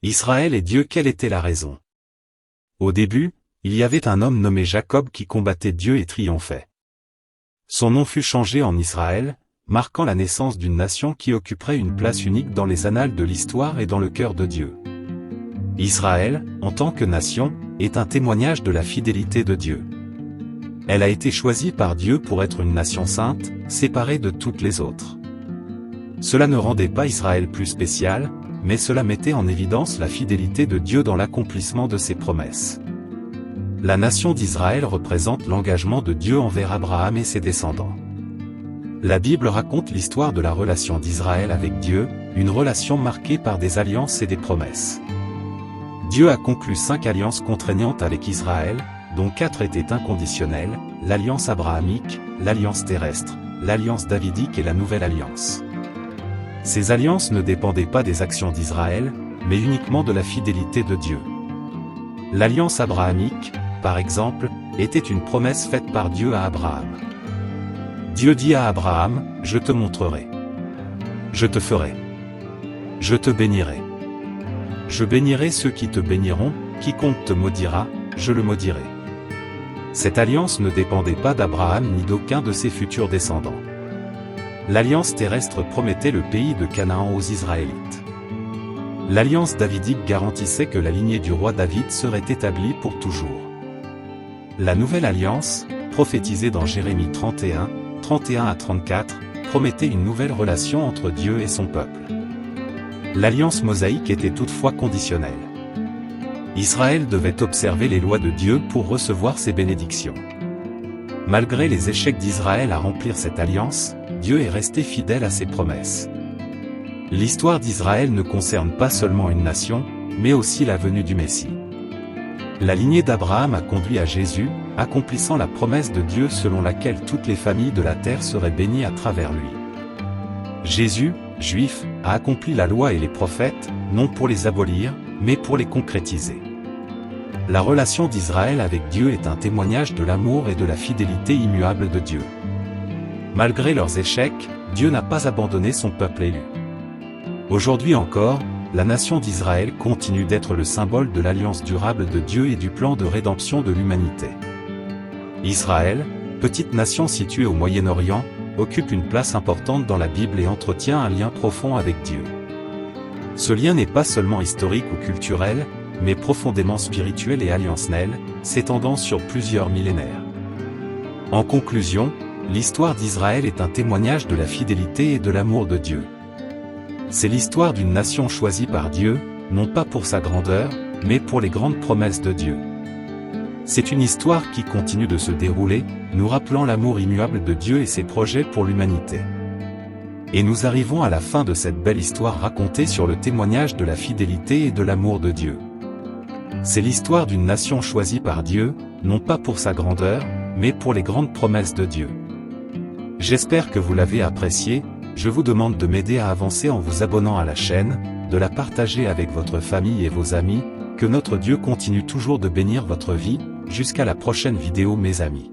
Israël et Dieu, quelle était la raison? Au début, il y avait un homme nommé Jacob qui combattait Dieu et triomphait. Son nom fut changé en Israël, marquant la naissance d'une nation qui occuperait une place unique dans les annales de l'histoire et dans le cœur de Dieu. Israël, en tant que nation, est un témoignage de la fidélité de Dieu. Elle a été choisie par Dieu pour être une nation sainte, séparée de toutes les autres. Cela ne rendait pas Israël plus spécial, mais cela mettait en évidence la fidélité de Dieu dans l'accomplissement de ses promesses. La nation d'Israël représente l'engagement de Dieu envers Abraham et ses descendants. La Bible raconte l'histoire de la relation d'Israël avec Dieu, une relation marquée par des alliances et des promesses. Dieu a conclu 5 alliances contraignantes avec Israël, dont 4 étaient inconditionnelles, l'alliance abrahamique, l'alliance terrestre, l'alliance davidique et la nouvelle alliance. Ces alliances ne dépendaient pas des actions d'Israël, mais uniquement de la fidélité de Dieu. L'alliance abrahamique, par exemple, était une promesse faite par Dieu à Abraham. Dieu dit à Abraham, « Je te montrerai. Je te ferai. Je te bénirai. Je bénirai ceux qui te béniront, quiconque te maudira, je le maudirai. » Cette alliance ne dépendait pas d'Abraham ni d'aucun de ses futurs descendants. L'alliance terrestre promettait le pays de Canaan aux Israélites. L'alliance davidique garantissait que la lignée du roi David serait établie pour toujours. La nouvelle alliance, prophétisée dans Jérémie 31, 31 à 34, promettait une nouvelle relation entre Dieu et son peuple. L'alliance mosaïque était toutefois conditionnelle. Israël devait observer les lois de Dieu pour recevoir ses bénédictions. Malgré les échecs d'Israël à remplir cette alliance, Dieu est resté fidèle à ses promesses. L'histoire d'Israël ne concerne pas seulement une nation, mais aussi la venue du Messie. La lignée d'Abraham a conduit à Jésus, accomplissant la promesse de Dieu selon laquelle toutes les familles de la terre seraient bénies à travers lui. Jésus, juif, a accompli la loi et les prophètes, non pour les abolir, mais pour les concrétiser. La relation d'Israël avec Dieu est un témoignage de l'amour et de la fidélité immuable de Dieu. Malgré leurs échecs, Dieu n'a pas abandonné son peuple élu. Aujourd'hui encore, la nation d'Israël continue d'être le symbole de l'alliance durable de Dieu et du plan de rédemption de l'humanité. Israël, petite nation située au Moyen-Orient, occupe une place importante dans la Bible et entretient un lien profond avec Dieu. Ce lien n'est pas seulement historique ou culturel, mais profondément spirituel et alliantiel, s'étendant sur plusieurs millénaires. En conclusion, l'histoire d'Israël est un témoignage de la fidélité et de l'amour de Dieu. C'est l'histoire d'une nation choisie par Dieu, non pas pour sa grandeur, mais pour les grandes promesses de Dieu. C'est une histoire qui continue de se dérouler, nous rappelant l'amour immuable de Dieu et ses projets pour l'humanité. Et nous arrivons à la fin de cette belle histoire racontée sur le témoignage de la fidélité et de l'amour de Dieu. C'est l'histoire d'une nation choisie par Dieu, non pas pour sa grandeur, mais pour les grandes promesses de Dieu. J'espère que vous l'avez apprécié. Je vous demande de m'aider à avancer en vous abonnant à la chaîne, de la partager avec votre famille et vos amis, que notre Dieu continue toujours de bénir votre vie, jusqu'à la prochaine vidéo mes amis.